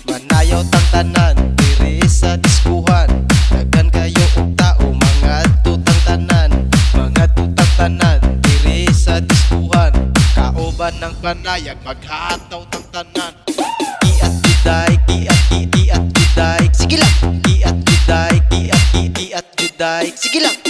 Manayaw tang tanan diri sa diskuhan. Daghan kayo og tao mga tutang tanan. Mga tutang tanan diri sa diskuhan. Kauban ng panayag maghataw tang tanan. Iat juday, iat juday. Sige lang. Iat juday, iat juday. Sige lang.